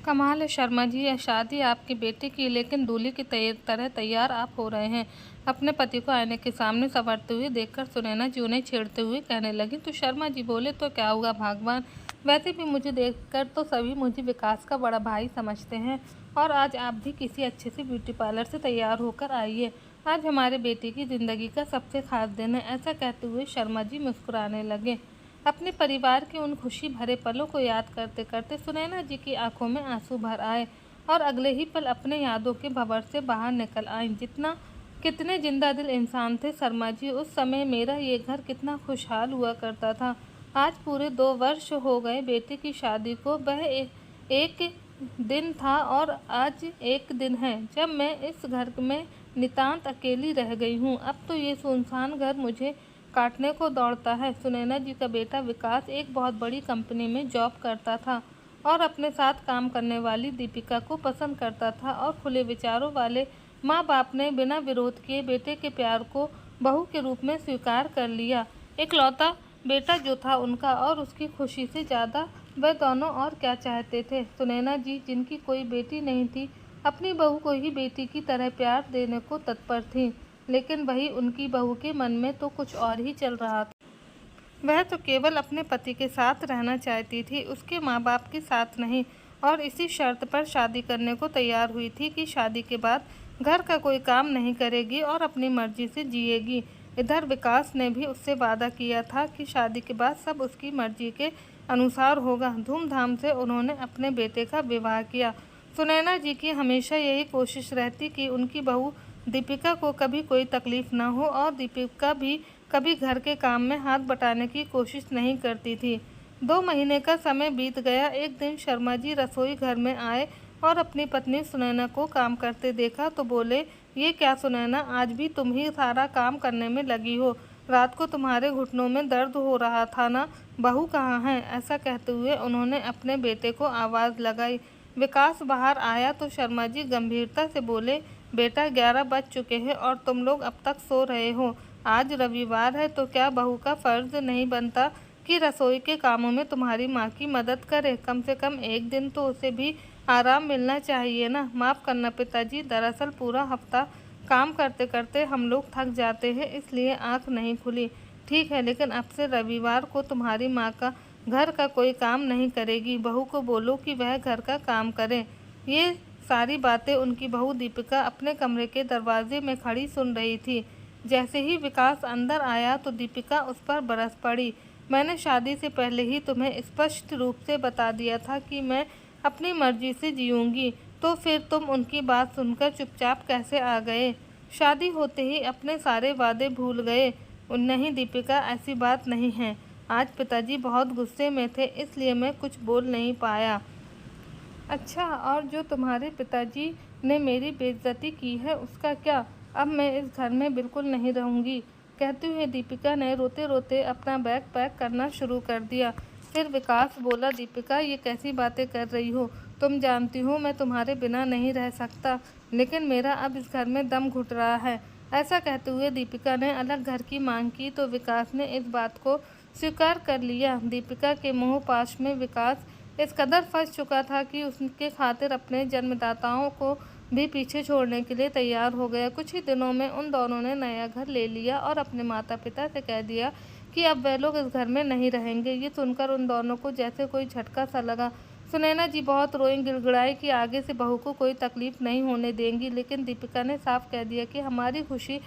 कमाल है शर्मा जी, यह शादी आपके बेटे की, लेकिन दूल्हे की तरह तैयार आप हो रहे हैं। अपने पति को आईने के सामने संवरते हुए देखकर सुनैना जी उन्हें छेड़ते हुए कहने लगी। तो शर्मा जी बोले, तो क्या हुआ भगवान, वैसे भी मुझे देखकर तो सभी मुझे विकास का बड़ा भाई समझते हैं। और आज आप भी किसी अच्छे से ब्यूटी पार्लर से तैयार होकर आइए। आज हमारे बेटे की ज़िंदगी का सबसे खास दिन है। ऐसा कहते हुए शर्मा जी मुस्कुराने लगे। अपने परिवार के उन खुशी भरे पलों को याद करते करते सुनैना जी की आंखों में आंसू भर आए और अगले ही पल अपने यादों के भंवर से बाहर निकल आईं। कितने जिंदा दिल इंसान थे शर्मा जी। उस समय मेरा ये घर कितना खुशहाल हुआ करता था। आज पूरे 2 वर्ष हो गए बेटे की शादी को। वह एक दिन था और आज एक दिन है जब मैं इस घर में नितांत अकेली रह गई हूँ। अब तो ये सुनसान घर मुझे काटने को दौड़ता है। सुनैना जी का बेटा विकास एक बहुत बड़ी कंपनी में जॉब करता था और अपने साथ काम करने वाली दीपिका को पसंद करता था और खुले विचारों वाले माँ बाप ने बिना विरोध किए बेटे के प्यार को बहू के रूप में स्वीकार कर लिया। इकलौता बेटा जो था उनका और उसकी खुशी से ज़्यादा वह दोनों और क्या चाहते थे। सुनैना जी, जिनकी कोई बेटी नहीं थी, अपनी बहू को ही बेटी की तरह प्यार देने को तत्पर थीं। लेकिन वही उनकी बहू के मन में तो कुछ और ही चल रहा था। वह तो केवल अपने पति के साथ रहना चाहती थी, उसके माँ बाप के साथ नहीं। और इसी शर्त पर शादी करने को तैयार हुई थी कि शादी के बाद घर का कोई काम नहीं करेगी और अपनी मर्जी से जिएगी। इधर विकास ने भी उससे वादा किया था कि शादी के बाद सब उसकी मर्जी के अनुसार होगा। धूमधाम से उन्होंने अपने बेटे का विवाह किया। सुनैना जी की हमेशा यही कोशिश रहती कि उनकी बहू दीपिका को कभी कोई तकलीफ न हो और दीपिका भी कभी घर के काम में हाथ बटाने की कोशिश नहीं करती थी। 2 महीने का समय बीत गया। एक दिन शर्मा जी रसोई घर में आए और अपनी पत्नी सुनैना को काम करते देखा तो बोले, ये क्या सुनैना, आज भी तुम ही सारा काम करने में लगी हो। रात को तुम्हारे घुटनों में दर्द हो रहा था ना, बहू कहाँ है? ऐसा कहते हुए उन्होंने अपने बेटे को आवाज़ लगाई। विकास बाहर आया तो शर्मा जी गंभीरता से बोले, बेटा 11 बज चुके हैं और तुम लोग अब तक सो रहे हो। आज रविवार है तो क्या बहू का फर्ज नहीं बनता कि रसोई के कामों में तुम्हारी माँ की मदद करे? कम से कम एक दिन तो उसे भी आराम मिलना चाहिए ना। माफ़ करना पिताजी, दरअसल पूरा हफ्ता काम करते करते हम लोग थक जाते हैं, इसलिए आँख नहीं खुली। ठीक है, लेकिन अब से रविवार को तुम्हारी माँ का घर का कोई काम नहीं करेगी। बहू को बोलो कि वह घर का काम करे। ये सारी बातें उनकी बहू दीपिका अपने कमरे के दरवाजे में खड़ी सुन रही थी। जैसे ही विकास अंदर आया तो दीपिका उस पर बरस पड़ी। मैंने शादी से पहले ही तुम्हें स्पष्ट रूप से बता दिया था कि मैं अपनी मर्जी से जीऊँगी, तो फिर तुम उनकी बात सुनकर चुपचाप कैसे आ गए? शादी होते ही अपने सारे वादे भूल गए? नहीं दीपिका, ऐसी बात नहीं है। आज पिताजी बहुत गुस्से में थे, इसलिए मैं कुछ बोल नहीं पाया। अच्छा, और जो तुम्हारे पिताजी ने मेरी बेइज्जती की है उसका क्या? अब मैं इस घर में बिल्कुल नहीं रहूँगी। कहते हुए दीपिका ने रोते रोते अपना बैग पैक करना शुरू कर दिया। फिर विकास बोला, दीपिका ये कैसी बातें कर रही हो? तुम जानती हो मैं तुम्हारे बिना नहीं रह सकता, लेकिन मेरा अब इस घर में दम घुट रहा है। ऐसा कहते हुए दीपिका ने अलग घर की मांग की तो विकास ने इस बात को स्वीकार कर लिया। दीपिका के मोह पाश में विकास इस कदर फंस चुका था कि उसके खातिर अपने जन्मदाताओं को भी पीछे छोड़ने के लिए तैयार हो गया। कुछ ही दिनों में उन दोनों ने नया घर ले लिया और अपने माता पिता से कह दिया कि अब वह लोग इस घर में नहीं रहेंगे। ये सुनकर उन दोनों को जैसे कोई झटका सा लगा। सुनैना जी बहुत रोई, गिड़गिड़ाई कि आगे से बहू को कोई तकलीफ नहीं होने देंगी, लेकिन दीपिका ने साफ कह दिया कि हमारी खुशी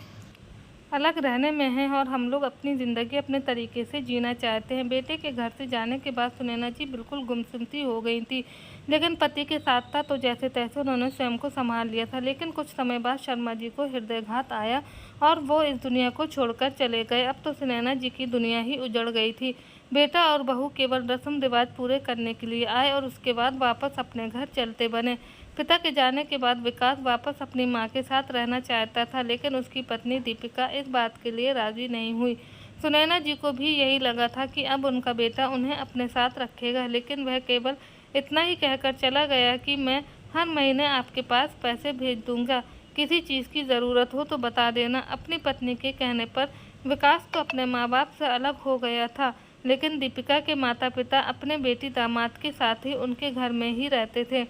अलग रहने में है और हम लोग अपनी ज़िंदगी अपने तरीके से जीना चाहते हैं। बेटे के घर से जाने के बाद सुनैना जी बिल्कुल गुमसुम हो गई थी, लेकिन पति के साथ था तो जैसे तैसे उन्होंने स्वयं को संभाल लिया था। लेकिन कुछ समय बाद शर्मा जी को हृदयघात आया और वो इस दुनिया को छोड़कर चले गए। अब तो सुनैना जी की दुनिया ही उजड़ गई थी। बेटा और बहू केवल रस्म रिवाज पूरे करने के लिए आए और उसके बाद वापस अपने घर चलते बने। पिता के जाने के बाद विकास वापस अपनी मां के साथ रहना चाहता था, लेकिन उसकी पत्नी दीपिका इस बात के लिए राजी नहीं हुई। सुनैना जी को भी यही लगा था कि अब उनका बेटा उन्हें अपने साथ रखेगा, लेकिन वह केवल इतना ही कहकर चला गया कि मैं हर महीने आपके पास पैसे भेज दूंगा, किसी चीज़ की ज़रूरत हो तो बता देना। अपनी पत्नी के कहने पर विकास तो अपने माँ बाप से अलग हो गया था, लेकिन दीपिका के माता पिता अपने बेटी दामाद के साथ ही उनके घर में ही रहते थे।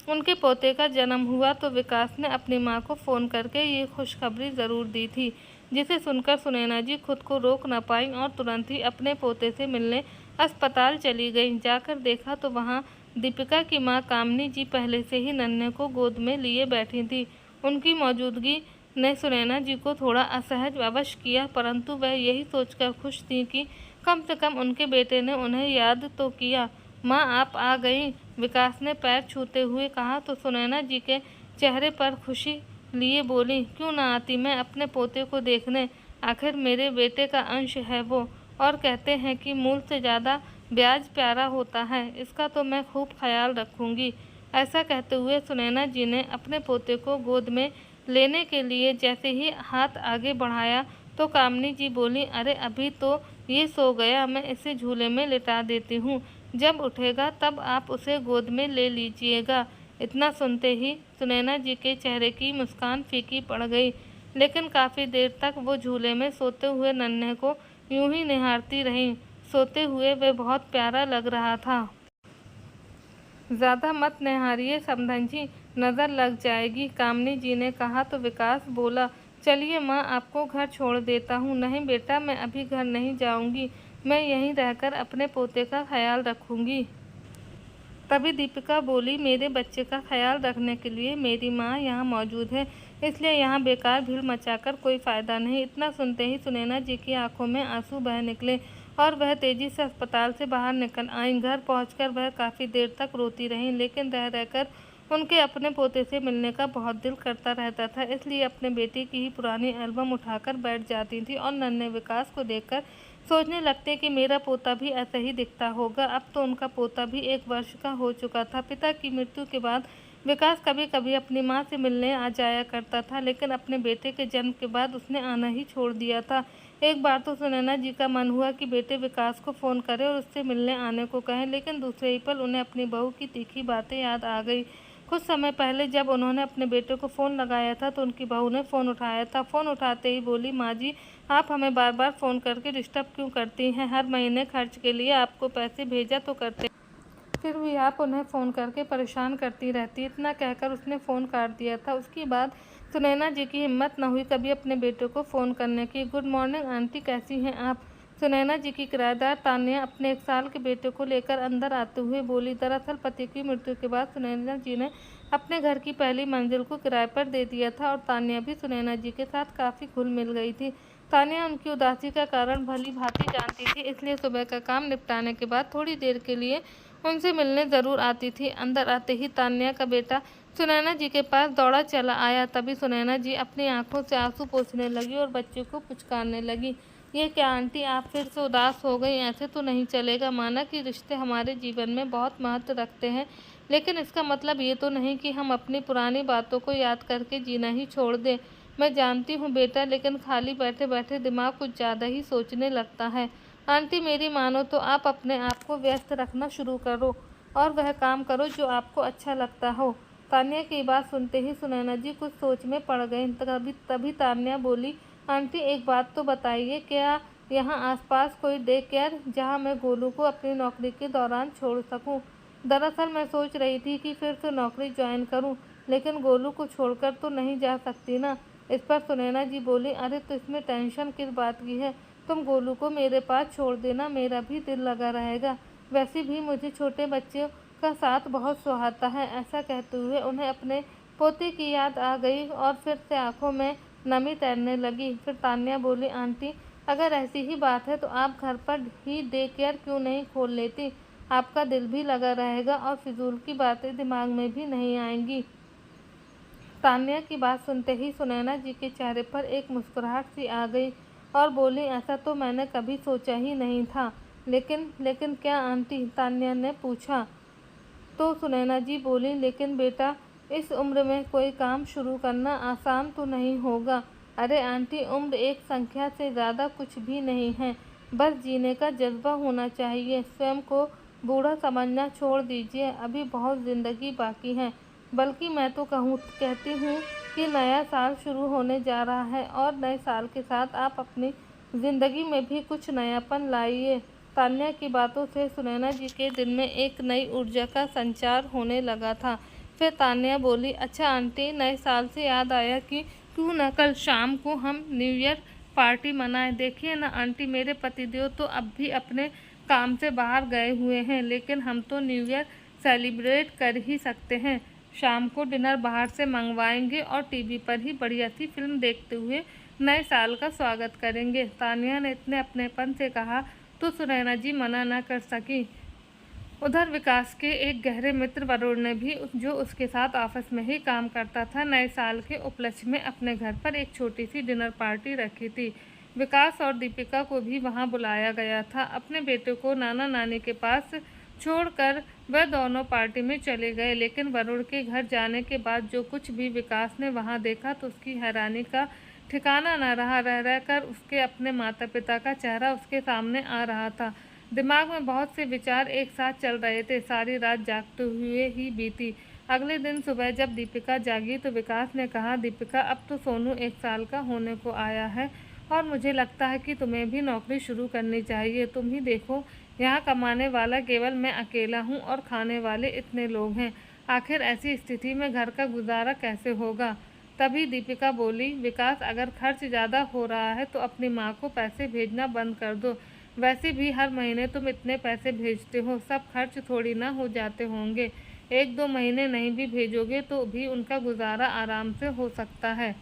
उनके पोते का जन्म हुआ तो विकास ने अपनी माँ को फ़ोन करके ये खुशखबरी ज़रूर दी थी, जिसे सुनकर सुनैना जी खुद को रोक न पाई और तुरंत ही अपने पोते से मिलने अस्पताल चली गई। जाकर देखा तो वहाँ दीपिका की माँ कामनी जी पहले से ही नन्हे को गोद में लिए बैठी थी। उनकी मौजूदगी ने सुनैना जी को थोड़ा असहज अवश्य किया, परंतु वह यही सोचकर खुश थी कि कम से कम उनके बेटे ने उन्हें याद तो किया। माँ आप आ गईं, विकास ने पैर छूते हुए कहा तो सुनैना जी के चेहरे पर खुशी लिए बोली, क्यों ना आती मैं अपने पोते को देखने, आखिर मेरे बेटे का अंश है वो, और कहते हैं कि मूल से ज़्यादा ब्याज प्यारा होता है, इसका तो मैं खूब ख्याल रखूँगी। ऐसा कहते हुए सुनैना जी ने अपने पोते को गोद में लेने के लिए जैसे ही हाथ आगे बढ़ाया तो कामनी जी बोली, अरे अभी तो ये सो गया, मैं इसे झूले में लिटा देती हूँ, जब उठेगा तब आप उसे गोद में ले लीजिएगा। इतना सुनते ही सुनैना जी के चेहरे की मुस्कान फीकी पड़ गई, लेकिन काफ़ी देर तक वो झूले में सोते हुए नन्हे को यूं ही निहारती रहीं। सोते हुए वह बहुत प्यारा लग रहा था। ज़्यादा मत निहारिए समधन जी, नज़र लग जाएगी, कामनी जी ने कहा तो विकास बोला, चलिए माँ आपको घर छोड़ देता हूँ। नहीं बेटा, मैं अभी घर नहीं जाऊँगी, मैं यहीं रहकर अपने पोते का ख्याल रखूँगी। तभी दीपिका बोली, मेरे बच्चे का ख्याल रखने के लिए मेरी माँ यहाँ मौजूद है, इसलिए यहाँ बेकार भीड़ मचाकर कोई फ़ायदा नहीं। इतना सुनते ही सुनैना जी की आंखों में आंसू बह निकले और वह तेज़ी से अस्पताल से बाहर निकल आईं। घर पहुंचकर वह काफ़ी देर तक रोती रहीं, लेकिन रह रहकर उनके अपने पोते से मिलने का बहुत दिल करता रहता था, इसलिए अपने बेटे की ही पुरानी एल्बम उठाकर बैठ जाती थी और नन्हे विकास को देखकर सोचने लगते कि मेरा पोता भी ऐसा ही दिखता होगा। अब तो उनका पोता भी 1 वर्ष का हो चुका था। पिता की मृत्यु के बाद विकास कभी कभी अपनी माँ से मिलने आ जाया करता था, लेकिन अपने बेटे के जन्म के बाद उसने आना ही छोड़ दिया था। एक बार तो सुनैना जी का मन हुआ कि बेटे विकास को फ़ोन करें और उससे मिलने आने को कहें, लेकिन दूसरे ही पल उन्हें अपनी बहू की तीखी बातें याद आ गई। कुछ समय पहले जब उन्होंने अपने बेटे को फ़ोन लगाया था तो उनकी बहू ने फ़ोन उठाया था। फ़ोन उठाते ही बोली, माँ जी आप हमें बार बार फ़ोन करके डिस्टर्ब क्यों करती हैं? हर महीने खर्च के लिए आपको पैसे भेजा तो करते, फिर भी आप उन्हें फ़ोन करके परेशान करती रहती। इतना कहकर उसने फ़ोन काट दिया था। उसके बाद सुनैना जी की हिम्मत न हुई कभी अपने बेटे को फ़ोन करने की। गुड मॉर्निंग आंटी, कैसी हैं आप? सुनैना जी की किराएदार तान्या अपने 1 साल के बेटे को लेकर अंदर आते हुए बोली। दरअसल पति की मृत्यु के बाद सुनैना जी ने अपने घर की पहली मंजिल को किराए पर दे दिया था और तान्या भी सुनैना जी के साथ काफ़ी घुल मिल गई थी। तान्या उनकी उदासी का कारण भली भांति जानती थी, इसलिए सुबह का काम निपटाने के बाद थोड़ी देर के लिए उनसे मिलने ज़रूर आती थी। अंदर आते ही तान्या का बेटा सुनैना जी के पास दौड़ा चला आया। तभी सुनैना जी अपनी आंखों से आंसू पोंछने लगी और बच्चे को पुचकारने लगी। ये क्या आंटी, आप फिर से उदास हो गई? ऐसे तो नहीं चलेगा। माना कि रिश्ते हमारे जीवन में बहुत महत्व रखते हैं, लेकिन इसका मतलब ये तो नहीं कि हम अपनी पुरानी बातों को याद करके जीना ही छोड़ दें। मैं जानती हूँ बेटा, लेकिन खाली बैठे बैठे दिमाग कुछ ज़्यादा ही सोचने लगता है। आंटी मेरी मानो तो आप अपने आप को व्यस्त रखना शुरू करो और वह काम करो जो आपको अच्छा लगता हो। तान्या की बात सुनते ही सुनैना जी कुछ सोच में पड़ गई। तभी तान्या बोली, आंटी एक बात तो बताइए, क्या यहाँ आसपास कोई डे केयर जहाँ मैं गोलू को अपनी नौकरी के दौरान छोड़ सकूँ? दरअसल मैं सोच रही थी कि फिर से नौकरी ज्वाइन करूँ, लेकिन गोलू को छोड़कर तो नहीं जा सकती ना। इस पर सुनैना जी बोली, अरे तो इसमें टेंशन किस बात की है? तुम गोलू को मेरे पास छोड़ देना, मेरा भी दिल लगा रहेगा। वैसे भी मुझे छोटे बच्चों का साथ बहुत सुहाता है। ऐसा कहते हुए उन्हें अपने पोते की याद आ गई और फिर से आंखों में नमी तैरने लगी। फिर तान्या बोली, आंटी अगर ऐसी ही बात है तो आप घर पर ही डे केयर क्यों नहीं खोल लेती? आपका दिल भी लगा रहेगा और फिजूल की बातें दिमाग में भी नहीं आएंगी। तान्या की बात सुनते ही सुनैना जी के चेहरे पर एक मुस्कुराहट सी आ गई और बोली, ऐसा तो मैंने कभी सोचा ही नहीं था। लेकिन क्या आंटी? तान्या ने पूछा। तो सुनैना जी बोली, लेकिन बेटा इस उम्र में कोई काम शुरू करना आसान तो नहीं होगा। अरे आंटी, उम्र एक संख्या से ज़्यादा कुछ भी नहीं है, बस जीने का जज्बा होना चाहिए। स्वयं को बूढ़ा समझना छोड़ दीजिए, अभी बहुत ज़िंदगी बाकी है। बल्कि मैं तो कहती हूँ कि नया साल शुरू होने जा रहा है और नए साल के साथ आप अपनी ज़िंदगी में भी कुछ नयापन लाइए। तान्या की बातों से सुनैना जी के दिल में एक नई ऊर्जा का संचार होने लगा था। फिर तान्या बोली, अच्छा आंटी, नए साल से याद आया कि क्यों ना कल शाम को हम न्यू ईयर पार्टी मनाएं। देखिए ना आंटी, मेरे पतिदेव तो अब भी अपने काम से बाहर गए हुए हैं, लेकिन हम तो न्यू ईयर सेलिब्रेट कर ही सकते हैं। शाम को डिनर बाहर से मंगवाएंगे और टीवी पर ही बढ़िया सी फिल्म देखते हुए नए साल का स्वागत करेंगे। तान्या ने इतने अपनेपन से कहा तो सुनैना जी मना न कर सकी। उधर विकास के एक गहरे मित्र वरुण ने भी, जो उसके साथ ऑफिस में ही काम करता था, नए साल के उपलक्ष्य में अपने घर पर एक छोटी सी डिनर पार्टी रखी थी। विकास और दीपिका को भी वहां बुलाया गया था। अपने बेटे को नाना नानी के पास छोड़कर वह दोनों पार्टी में चले गए, लेकिन वरुण के घर जाने के बाद जो कुछ भी विकास ने वहां देखा तो उसकी हैरानी का ठिकाना न रहा। रह रहकर उसके अपने माता पिता का चेहरा उसके सामने आ रहा था। दिमाग में बहुत से विचार एक साथ चल रहे थे। सारी रात जागते हुए ही बीती। अगले दिन सुबह जब दीपिका जागी तो विकास ने कहा, दीपिका, अब तो सोनू 1 साल का होने को आया है और मुझे लगता है कि तुम्हें भी नौकरी शुरू करनी चाहिए। तुम ही देखो, यहाँ कमाने वाला केवल मैं अकेला हूँ और खाने वाले इतने लोग हैं। आखिर ऐसी स्थिति में घर का गुजारा कैसे होगा? तभी दीपिका बोली, विकास, अगर खर्च ज़्यादा हो रहा है तो अपनी माँ को पैसे भेजना बंद कर दो। वैसे भी हर महीने तुम इतने पैसे भेजते हो, सब खर्च थोड़ी ना हो जाते होंगे। 1-2 महीने नहीं भी भेजोगे तो भी उनका गुजारा आराम से हो सकता है।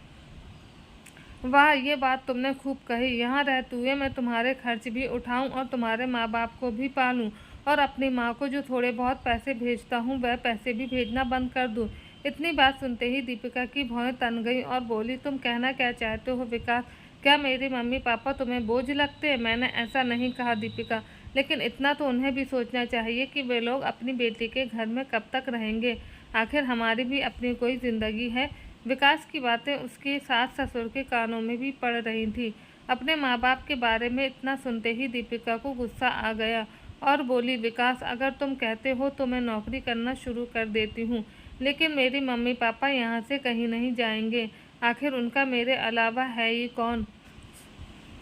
वाह, ये बात तुमने खूब कही। यहाँ रहते हुए मैं तुम्हारे खर्च भी उठाऊं और तुम्हारे माँ बाप को भी पालूं और अपनी माँ को जो थोड़े बहुत पैसे भेजता हूँ वह पैसे भी भेजना बंद कर दूँ। इतनी बात सुनते ही दीपिका की भौहें तन गई और बोली, तुम कहना क्या चाहते हो विकास? क्या मेरे मम्मी पापा तुम्हें बोझ लगते हैं? मैंने ऐसा नहीं कहा दीपिका, लेकिन इतना तो उन्हें भी सोचना चाहिए कि वे लोग अपनी बेटी के घर में कब तक रहेंगे। आखिर हमारी भी अपनी कोई ज़िंदगी है। विकास की बातें उसके सास ससुर के कानों में भी पड़ रही थी। अपने माँ बाप के बारे में इतना सुनते ही दीपिका को गुस्सा आ गया और बोली, विकास, अगर तुम कहते हो तो मैं नौकरी करना शुरू कर देती हूँ, लेकिन मेरी मम्मी पापा यहाँ से कहीं नहीं जाएंगे। आखिर उनका मेरे अलावा है ही कौन?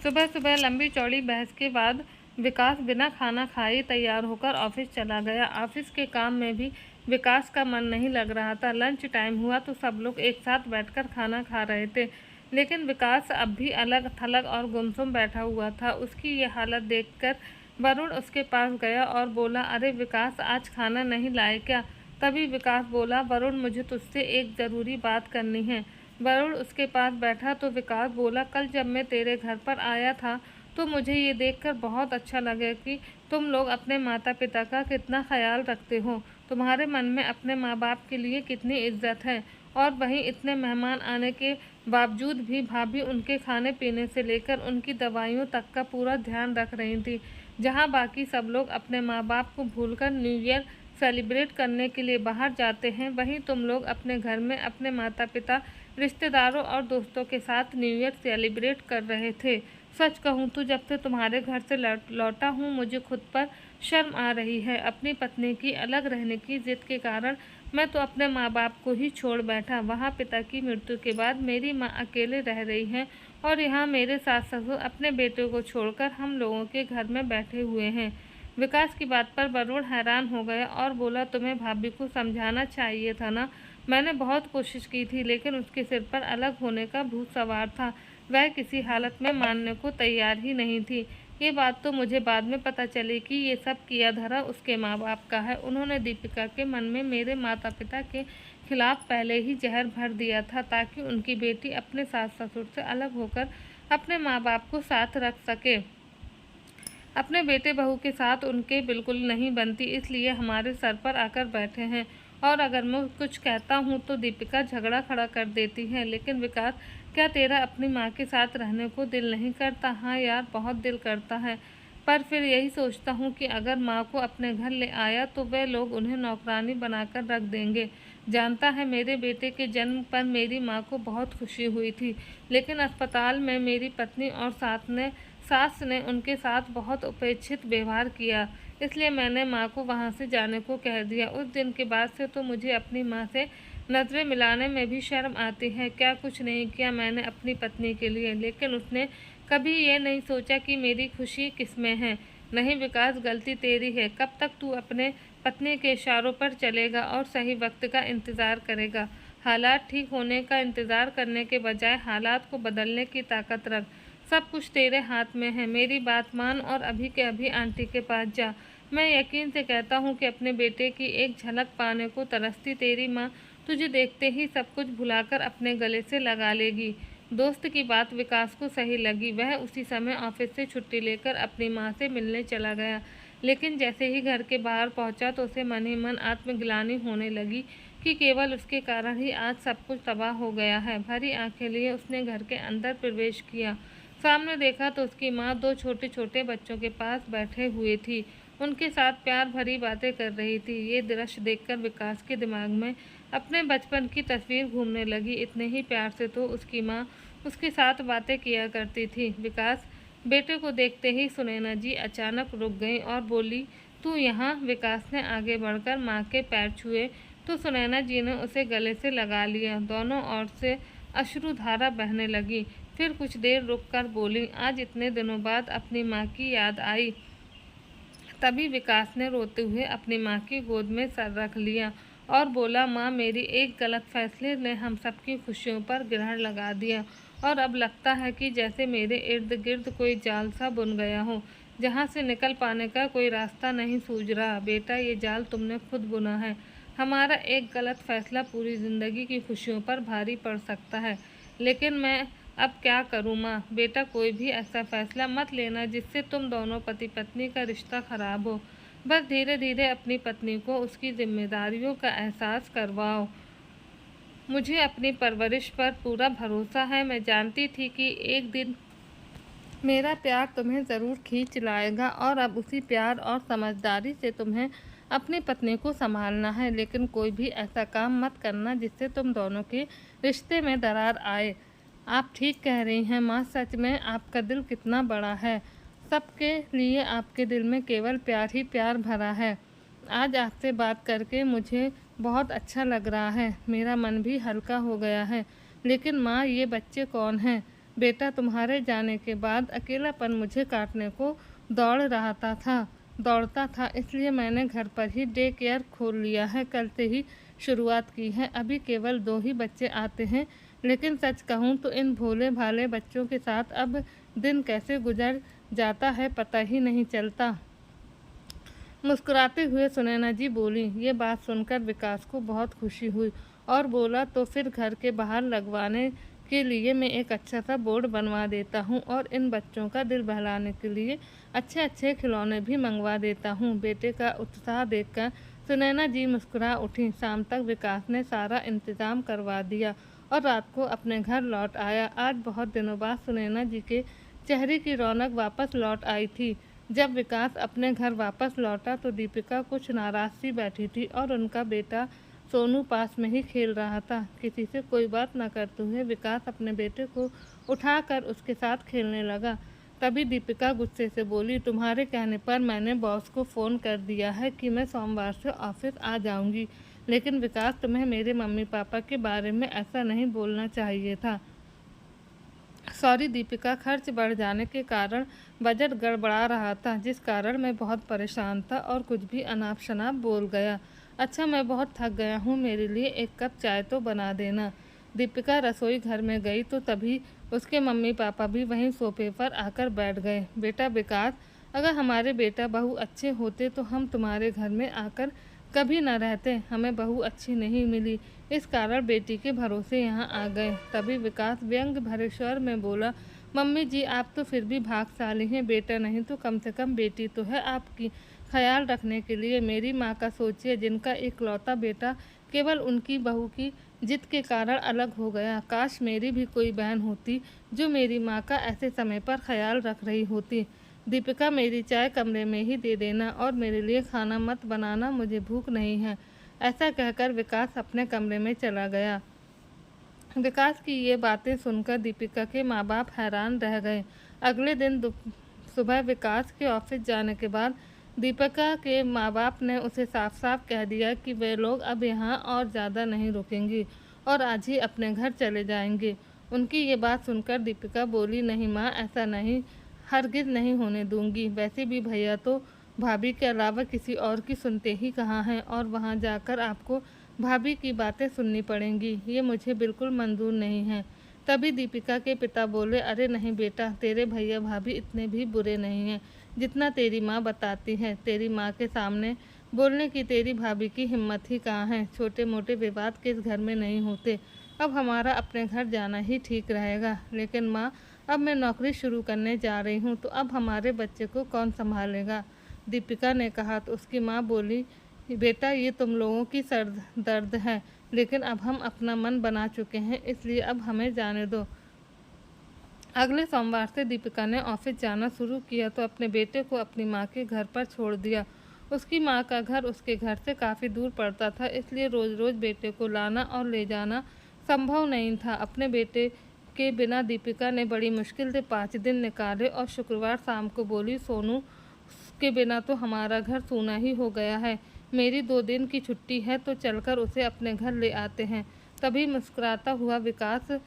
सुबह सुबह लंबी चौड़ी बहस के बाद विकास बिना खाना खाए तैयार होकर ऑफिस चला गया। ऑफिस के काम में भी विकास का मन नहीं लग रहा था। लंच टाइम हुआ तो सब लोग एक साथ बैठकर खाना खा रहे थे, लेकिन विकास अब भी अलग थलग और गुमसुम बैठा हुआ था। उसकी ये हालत देखकर वरुण उसके पास गया और बोला, अरे विकास, आज खाना नहीं लाए क्या? तभी विकास बोला, वरुण, मुझे तुझसे एक ज़रूरी बात करनी है। वरुण उसके पास बैठा तो विकास बोला, कल जब मैं तेरे घर पर आया था तो मुझे ये देखकर बहुत अच्छा लगा कि तुम लोग अपने माता पिता का कितना ख्याल रखते हो। तुम्हारे मन में अपने माँ बाप के लिए कितनी इज्जत है। और वहीं इतने मेहमान आने के बावजूद भी भाभी उनके खाने पीने से लेकर उनकी दवाइयों तक का पूरा ध्यान रख रही थी। जहाँ बाकी सब लोग अपने माँ बाप को भूलकर न्यू ईयर सेलिब्रेट करने के लिए बाहर जाते हैं, वहीं तुम लोग अपने घर में अपने माता पिता, रिश्तेदारों और दोस्तों के साथ न्यू ईयर सेलिब्रेट कर रहे थे। सच कहूँ तो जब से तुम्हारे घर से लौटा हूँ मुझे खुद पर शर्म आ रही है। अपनी पत्नी की अलग रहने की जिद के कारण मैं तो अपने माँ बाप को ही छोड़ बैठा। वहाँ पिता की मृत्यु के बाद मेरी माँ अकेले रह रही है और यहाँ मेरे सास ससुर अपने बेटे को छोड़कर हम लोगों के घर में बैठे हुए हैं। विकास की बात पर वरुण हैरान हो गया और बोला, तुम्हें भाभी को समझाना चाहिए था ना। मैंने बहुत कोशिश की थी, लेकिन उसके सिर पर अलग होने का भूत सवार था। वह किसी हालत में मानने को तैयार ही नहीं थी। ये बात तो मुझे बाद में पता चली कि ये सब किया धरा उसके माँ बाप का है। उन्होंने दीपिका के मन में मेरे माता पिता के खिलाफ पहले ही जहर भर दिया था ताकि उनकी बेटी अपने सास ससुर से अलग होकर अपने माँ बाप को साथ रख सके। अपने बेटे बहू के साथ उनके बिल्कुल नहीं बनती, इसलिए हमारे सर पर आकर बैठे हैं। और अगर मैं कुछ कहता हूँ तो दीपिका झगड़ा खड़ा कर देती है। लेकिन विकास, क्या तेरा अपनी माँ के साथ रहने को दिल नहीं करता? हाँ यार, बहुत दिल करता है, पर फिर यही सोचता हूँ कि अगर माँ को अपने घर ले आया तो वे लोग उन्हें नौकरानी बनाकर रख देंगे। जानता है, मेरे बेटे के जन्म पर मेरी माँ को बहुत खुशी हुई थी, लेकिन अस्पताल में मेरी पत्नी और सास ने उनके साथ बहुत उपेक्षित व्यवहार किया, इसलिए मैंने माँ को वहाँ से जाने को कह दिया। उस दिन के बाद से तो मुझे अपनी माँ से नज़रें मिलाने में भी शर्म आती है। क्या कुछ नहीं किया मैंने अपनी पत्नी के लिए, लेकिन उसने कभी ये नहीं सोचा कि मेरी खुशी किस में है। नहीं विकास, गलती तेरी है। कब तक तू अपने पत्नी के इशारों पर चलेगा और सही वक्त का इंतज़ार करेगा। हालात ठीक होने का इंतज़ार करने के बजाय हालात को बदलने की ताकत रख। सब कुछ तेरे हाथ में है। मेरी बात मान और अभी के अभी आंटी के पास जा। मैं यकीन से कहता हूँ कि अपने बेटे की एक झलक पाने को तरसती तेरी माँ तुझे देखते ही सब कुछ भुलाकर अपने गले से लगा लेगी। दोस्त की बात विकास को सही लगी। वह उसी समय ऑफिस से छुट्टी लेकर अपनी माँ से मिलने चला गया, लेकिन जैसे ही घर के बाहर पहुंचा तो उसे मन ही मन आत्मग्लानि होने लगी कि केवल उसके कारण ही आज सब कुछ तबाह हो गया है। भरी आंखें लिए उसने घर के अंदर प्रवेश किया। सामने देखा तो उसकी माँ दो छोटे छोटे बच्चों के पास बैठे हुए थी, उनके साथ प्यार भरी बातें कर रही थी। ये दृश्य देखकर विकास के दिमाग में अपने बचपन की तस्वीर घूमने लगी। इतने ही प्यार से तो उसकी माँ उसके साथ बातें किया करती थी। विकास बेटे को देखते ही सुनैना जी अचानक रुक गई और बोली, तू यहाँ? विकास ने आगे बढ़कर माँ के पैर छुए तो सुनैना जी ने उसे गले से लगा लिया। दोनों ओर से अश्रुधारा बहने लगी। फिर कुछ देर रुककर बोली, आज इतने दिनों बाद अपनी माँ की याद आई। तभी विकास ने रोते हुए अपनी माँ की गोद में सर रख लिया और बोला, माँ, मेरी एक गलत फैसले ने हम सबकी खुशियों पर ग्रहण लगा दिया और अब लगता है कि जैसे मेरे इर्द गिर्द कोई जाल सा बुन गया हो, जहाँ से निकल पाने का कोई रास्ता नहीं सूझ रहा। बेटा, ये जाल तुमने खुद बुना है। हमारा एक गलत फैसला पूरी ज़िंदगी की खुशियों पर भारी पड़ सकता है, लेकिन मैं अब क्या करूँ माँ? बेटा, कोई भी ऐसा फैसला मत लेना जिससे तुम दोनों पति पत्नी का रिश्ता खराब हो। बस धीरे धीरे अपनी पत्नी को उसकी जिम्मेदारियों का एहसास करवाओ। मुझे अपनी परवरिश पर पूरा भरोसा है। मैं जानती थी कि एक दिन मेरा प्यार तुम्हें ज़रूर खींच लाएगा और अब उसी प्यार और समझदारी से तुम्हें अपनी पत्नी को संभालना है, लेकिन कोई भी ऐसा काम मत करना जिससे तुम दोनों के रिश्ते में दरार आए। आप ठीक कह रही हैं माँ, सच में आपका दिल कितना बड़ा है। सबके लिए आपके दिल में केवल प्यार ही प्यार भरा है। आज आपसे बात करके मुझे बहुत अच्छा लग रहा है, मेरा मन भी हल्का हो गया है। लेकिन माँ, ये बच्चे कौन हैं? बेटा, तुम्हारे जाने के बाद अकेलापन मुझे काटने को दौड़ता था, इसलिए मैंने घर पर ही डे केयर खोल लिया है। कल से ही शुरुआत की है। अभी केवल 2 ही बच्चे आते हैं, लेकिन सच कहूँ तो इन भोले भाले बच्चों के साथ अब दिन कैसे गुजर जाता है पता ही नहीं चलता। मुस्कुराते हुए सुनैना जी बोली। ये बात सुनकर विकास को बहुत खुशी हुई और बोला, तो फिर घर के बाहर लगवाने के लिए मैं एक अच्छा सा बोर्ड बनवा देता हूँ और इन बच्चों का दिल बहलाने के लिए अच्छे अच्छे खिलौने भी मंगवा देता हूँ। बेटे का उत्साह देखकर सुनैना जी मुस्कुरा उठी। शाम तक विकास ने सारा इंतज़ाम करवा दिया और रात को अपने घर लौट आया। आज बहुत दिनों बाद सुनैना जी के चेहरे की रौनक वापस लौट आई थी। जब विकास अपने घर वापस लौटा तो दीपिका कुछ नाराज़ सी बैठी थी और उनका बेटा सोनू पास में ही खेल रहा था। किसी से कोई बात न करते हुए विकास अपने बेटे को उठाकर उसके साथ खेलने लगा। तभी दीपिका गुस्से से बोली, तुम्हारे कहने पर मैंने बॉस को फ़ोन कर दिया है कि मैं सोमवार से ऑफिस आ जाऊंगी, लेकिन विकास, तुम्हें मेरे मम्मी पापा के बारे में ऐसा नहीं बोलना चाहिए था। सॉरी दीपिका, खर्च बढ़ जाने के कारण बजट गड़बड़ा रहा था, जिस कारण मैं बहुत परेशान था और कुछ भी अनाप शनाप बोल गया। अच्छा, मैं बहुत थक गया हूँ, मेरे लिए एक कप चाय तो बना देना। दीपिका रसोई घर में गई तो तभी उसके मम्मी पापा भी वहीं सोफे पर आकर बैठ गए। बेटा विकास, अगर हमारे बेटा बहू अच्छे होते तो हम तुम्हारे घर में आकर कभी न रहते। हमें बहू अच्छी नहीं मिली, इस कारण बेटी के भरोसे यहाँ आ गए। तभी विकास व्यंग भरे स्वर में बोला, मम्मी जी, आप तो फिर भी भाग्यशाली हैं। बेटा नहीं तो कम से कम बेटी तो है आपकी ख्याल रखने के लिए। मेरी माँ का सोचिए, जिनका इकलौता बेटा केवल उनकी बहू की जिद के कारण अलग हो गया। काश मेरी भी कोई बहन होती जो मेरी माँ का ऐसे समय पर ख्याल रख रही होती। दीपिका, मेरी चाय कमरे में ही दे देना और मेरे लिए खाना मत बनाना, मुझे भूख नहीं है। ऐसा कहकर विकास अपने कमरे में चला गया। विकास की ये बातें सुनकर दीपिका के माँ बाप हैरान रह गए। अगले दिन सुबह विकास के ऑफिस जाने के बाद दीपिका के माँ बाप ने उसे साफ साफ कह दिया कि वे लोग अब यहाँ और ज़्यादा नहीं रुकेंगी और आज ही अपने घर चले जाएंगे। उनकी ये बात सुनकर दीपिका बोली, नहीं माँ, ऐसा नहीं, हरगिज़ नहीं होने दूंगी। वैसे भी भैया तो भाभी के अलावा किसी और की सुनते ही कहाँ हैं, और वहाँ जाकर आपको भाभी की बातें सुननी पड़ेंगी। ये मुझे बिल्कुल मंजूर नहीं है। तभी दीपिका के पिता बोले, अरे नहीं बेटा, तेरे भैया भाभी इतने भी बुरे नहीं हैं जितना तेरी माँ बताती है। तेरी माँ के सामने बोलने की तेरी भाभी की हिम्मत ही कहाँ है। छोटे मोटे विवाद किस घर में नहीं होते। अब हमारा अपने घर जाना ही ठीक रहेगा। लेकिन माँ, अब मैं नौकरी शुरू करने जा रही हूँ, तो अब हमारे बच्चे को कौन संभालेगा? दीपिका ने कहा। तो उसकी माँ बोली, बेटा ये तुम लोगों की सर दर्द है, लेकिन अब हम अपना मन बना चुके हैं, इसलिए अब हमें जाने दो। अगले सोमवार से दीपिका ने ऑफिस जाना शुरू किया तो अपने बेटे को अपनी माँ के घर पर छोड़ दिया। उसकी माँ का घर उसके घर से काफ़ी दूर पड़ता था, इसलिए रोज़ रोज़ बेटे को लाना और ले जाना संभव नहीं था। अपने बेटे के बिना दीपिका ने बड़ी मुश्किल से 5 दिन निकाले और शुक्रवार शाम को बोली, सोनू के बिना तो हमारा घर सूना ही हो गया है। मेरी 2 दिन की छुट्टी है, तो चलकर उसे अपने घर ले आते हैं। तभी मुस्कुराता हुआ विकास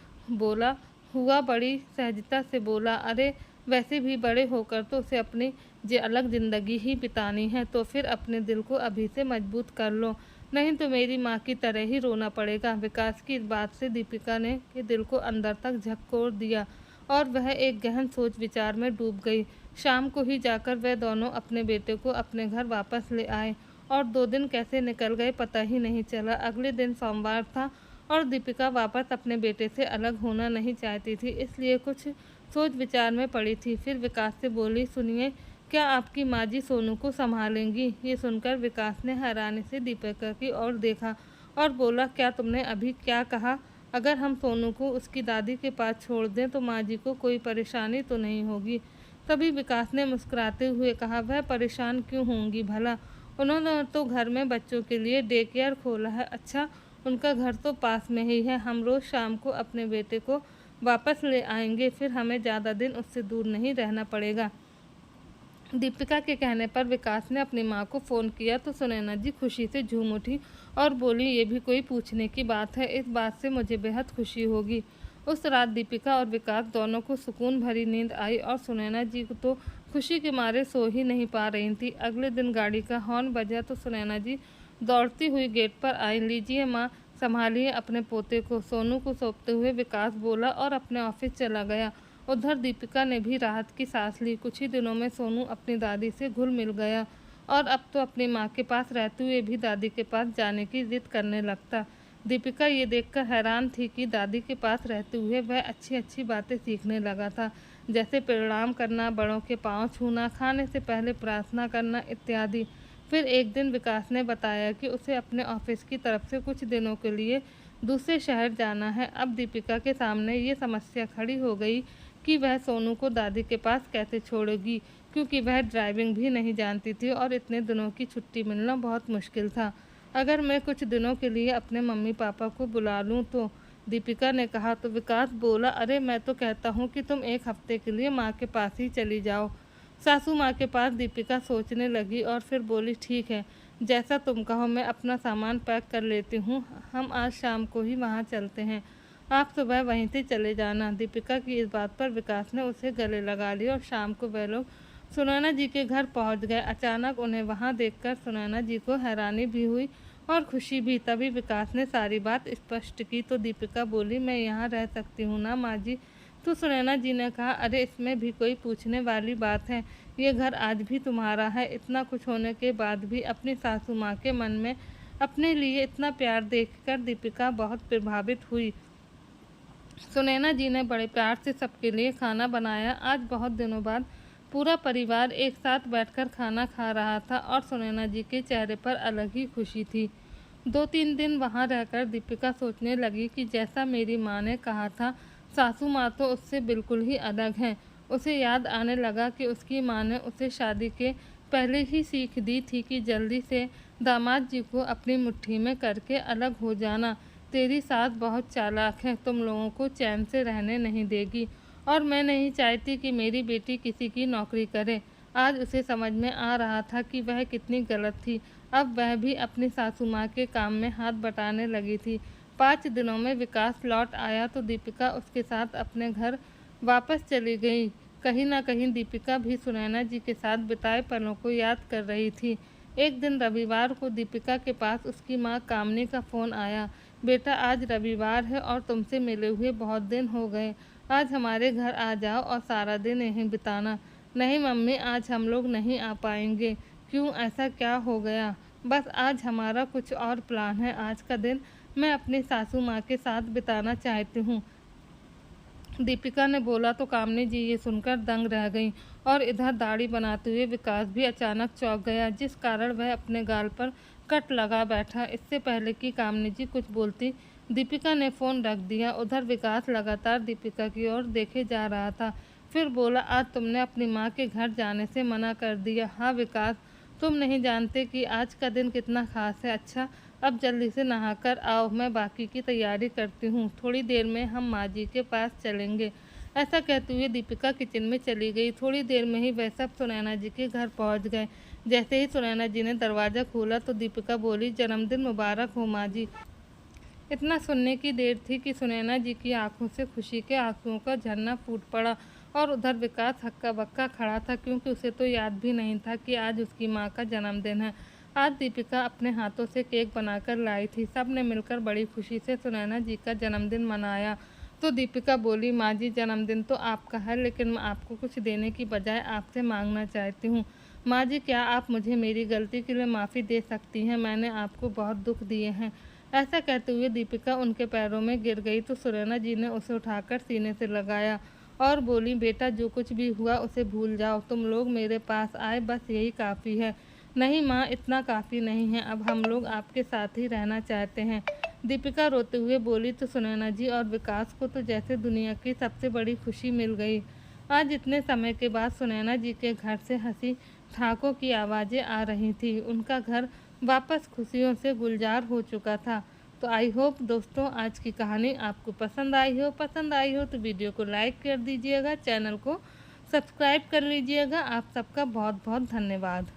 बड़ी सहजता से बोला, अरे वैसे भी बड़े होकर तो उसे अपनी अलग ज़िंदगी ही बितानी है, तो फिर अपने दिल को अभी से मजबूत कर लो, नहीं तो मेरी माँ की तरह ही रोना पड़ेगा। विकास की इस बात से दीपिका ने के दिल को अंदर तक झकझोर दिया और वह एक गहन सोच विचार में डूब गई। शाम को ही जाकर वह दोनों अपने बेटे को अपने घर वापस ले आए और 2 दिन कैसे निकल गए पता ही नहीं चला। अगले दिन सोमवार था और दीपिका वापस अपने बेटे से अलग होना नहीं चाहती थी, इसलिए कुछ सोच विचार में पड़ी थी। फिर विकास से बोली, सुनिए, क्या आपकी माँ जी सोनू को संभालेंगी? ये सुनकर विकास ने हैरानी से दीपिका की ओर देखा और बोला, क्या तुमने अभी क्या कहा? अगर हम सोनू को उसकी दादी के पास छोड़ दें तो माँ जी को कोई परेशानी तो नहीं होगी? तभी विकास ने मुस्कुराते हुए कहा, वह परेशान क्यों होंगी भला? उन्होंने तो घर में बच्चों के लिए डे केयर खोला है। अच्छा, उनका घर तो पास में ही है। हम रोज़ शाम को अपने बेटे को वापस ले आएंगे, फिर हमें ज़्यादा दिन उससे दूर नहीं रहना पड़ेगा। दीपिका के कहने पर विकास ने अपनी माँ को फ़ोन किया तो सुनैना जी खुशी से झूम उठी और बोली, ये भी कोई पूछने की बात है, इस बात से मुझे बेहद खुशी होगी। उस रात दीपिका और विकास दोनों को सुकून भरी नींद आई और सुनैना जी तो खुशी के मारे सो ही नहीं पा रही थी। अगले दिन गाड़ी का हॉर्न बजा तो सुनैना जी दौड़ती हुई गेट पर आई। लीजिए माँ, संभालिए अपने पोते को, सोनू को सौंपते हुए विकास बोला और अपने ऑफिस चला गया। उधर दीपिका ने भी राहत की सांस ली। कुछ ही दिनों में सोनू अपनी दादी से घुल मिल गया और अब तो अपनी माँ के पास रहते हुए भी दादी के पास जाने की जिद करने लगता। दीपिका ये देखकर हैरान थी कि दादी के पास रहते हुए वह अच्छी अच्छी बातें सीखने लगा था, जैसे प्रणाम करना, बड़ों के पाँव छूना, खाने से पहले प्रार्थना करना इत्यादि। फिर एक दिन विकास ने बताया कि उसे अपने ऑफिस की तरफ से कुछ दिनों के लिए दूसरे शहर जाना है। अब दीपिका के सामने ये समस्या खड़ी हो गई कि वह सोनू को दादी के पास कैसे छोड़ेगी, क्योंकि वह ड्राइविंग भी नहीं जानती थी और इतने दिनों की छुट्टी मिलना बहुत मुश्किल था। अगर मैं कुछ दिनों के लिए अपने मम्मी पापा को बुला लूँ तो? दीपिका ने कहा। तो विकास बोला, अरे मैं तो कहता हूँ कि तुम 1 हफ्ते के लिए माँ के पास ही चली जाओ, सासू माँ के पास। दीपिका सोचने लगी और फिर बोली, ठीक है, जैसा तुम कहो, मैं अपना सामान पैक कर लेती हूँ, हम आज शाम को ही वहाँ चलते हैं, आप सुबह वहीं से चले जाना। दीपिका की इस बात पर विकास ने उसे गले लगा लिया और शाम को वह लोग सुनैना जी के घर पहुँच गए। अचानक उन्हें वहाँ देखकर सुनैना जी को हैरानी भी हुई और खुशी भी। तभी विकास ने सारी बात स्पष्ट की तो दीपिका बोली, मैं यहाँ रह सकती हूँ ना माँ जी? तो सुनैना जी ने कहा, अरे इसमें भी कोई पूछने वाली बात है, ये घर आज भी तुम्हारा है। इतना कुछ होने के बाद भी अपनी सासू माँ के मन में अपने लिए इतना प्यार देखकर दीपिका बहुत प्रभावित हुई। सुनैना जी ने बड़े प्यार से सबके लिए खाना बनाया। आज बहुत दिनों बाद पूरा परिवार एक साथ बैठकर खाना खा रहा था और सुनैना जी के चेहरे पर अलग ही खुशी थी। 2-3 दिन वहाँ रहकर दीपिका सोचने लगी कि जैसा मेरी माँ ने कहा था, सासू माँ तो उससे बिल्कुल ही अलग हैं। उसे याद आने लगा कि उसकी माँ ने उसे शादी के पहले ही सीख दी थी कि जल्दी से दामाद जी को अपनी मुट्ठी में करके अलग हो जाना। तेरी सास बहुत चालाक है, तुम लोगों को चैन से रहने नहीं देगी और मैं नहीं चाहती कि मेरी बेटी किसी की नौकरी करे। आज उसे समझ में आ रहा था कि वह कितनी गलत थी। अब वह भी अपनी सासू माँ के काम में हाथ बटाने लगी थी। 5 दिनों में विकास लौट आया तो दीपिका उसके साथ अपने घर वापस चली गई। कहीं ना कहीं दीपिका भी सुनैना जी के साथ बिताए पलों को याद कर रही थी। एक दिन रविवार को दीपिका के पास उसकी माँ कामनी का फ़ोन आया। बेटा, आज रविवार है और तुमसे मिले हुए बहुत दिन हो गए। आज हमारे घर आ जाओ और सारा दिन यहीं बिताना। नहीं मम्मी, आज हम लोग नहीं आ पाएंगे। क्यों, ऐसा क्या हो गया? बस आज हमारा कुछ और प्लान है। आज का दिन मैं अपनी सासू माँ के साथ बिताना चाहती हूँ, दीपिका ने बोला। तो कामनी जी ये सुनकर दंग रह गईं और इधर दाढ़ी बनाते हुए विकास भी अचानक चौंक गया, जिस कारण वह अपने गाल पर कट लगा बैठा। इससे पहले कि कामनी जी कुछ बोलती, दीपिका ने फ़ोन रख दिया। उधर विकास लगातार दीपिका की ओर देखे जा रहा था। फिर बोला, आज तुमने अपनी माँ के घर जाने से मना कर दिया? हाँ विकास, तुम नहीं जानते कि आज का दिन कितना खास है। अच्छा, अब जल्दी से नहाकर आओ, मैं बाकी की तैयारी करती हूँ। थोड़ी देर में हम माँ जी के पास चलेंगे। ऐसा कहते हुए दीपिका किचन में चली गई। थोड़ी देर में ही वह सब सुनैना जी के घर पहुँच गए। जैसे ही सुनैना जी ने दरवाज़ा खोला तो दीपिका बोली, जन्मदिन मुबारक हो माँ जी। इतना सुनने की देर थी कि सुनैना जी की आंखों से खुशी के आंसुओं का झरना फूट पड़ा और उधर विकास हक्का बक्का खड़ा था, क्योंकि उसे तो याद भी नहीं था कि आज उसकी माँ का जन्मदिन है। आज दीपिका अपने हाथों से केक बनाकर लाई थी। सब ने मिलकर बड़ी खुशी से सुनैना जी का जन्मदिन मनाया। तो दीपिका बोली, माँ जी, जन्मदिन तो आपका है, लेकिन मैं आपको कुछ देने की बजाय आपसे मांगना चाहती हूँ। माँ जी, क्या आप मुझे मेरी गलती के लिए माफ़ी दे सकती हैं? मैंने आपको बहुत दुख दिए हैं। ऐसा कहते हुए दीपिका उनके पैरों में गिर गई तो सुनैना जी ने उसे उठाकर सीने से लगाया और बोली, बेटा, जो कुछ भी हुआ उसे भूल जाओ। तुम लोग मेरे पास आए, बस यही काफ़ी है। नहीं माँ, इतना काफ़ी नहीं है। अब हम लोग आपके साथ ही रहना चाहते हैं, दीपिका रोते हुए बोली। तो सुनैना जी और विकास को तो जैसे दुनिया की सबसे बड़ी खुशी मिल गई। आज इतने समय के बाद सुनैना जी के घर से हंसी ठहाकों की आवाज़ें आ रही थी। उनका घर वापस खुशियों से गुलजार हो चुका था। तो आई होप दोस्तों आज की कहानी आपको पसंद आई हो तो वीडियो को लाइक कर दीजिएगा, चैनल को सब्सक्राइब कर लीजिएगा। आप सबका बहुत बहुत धन्यवाद।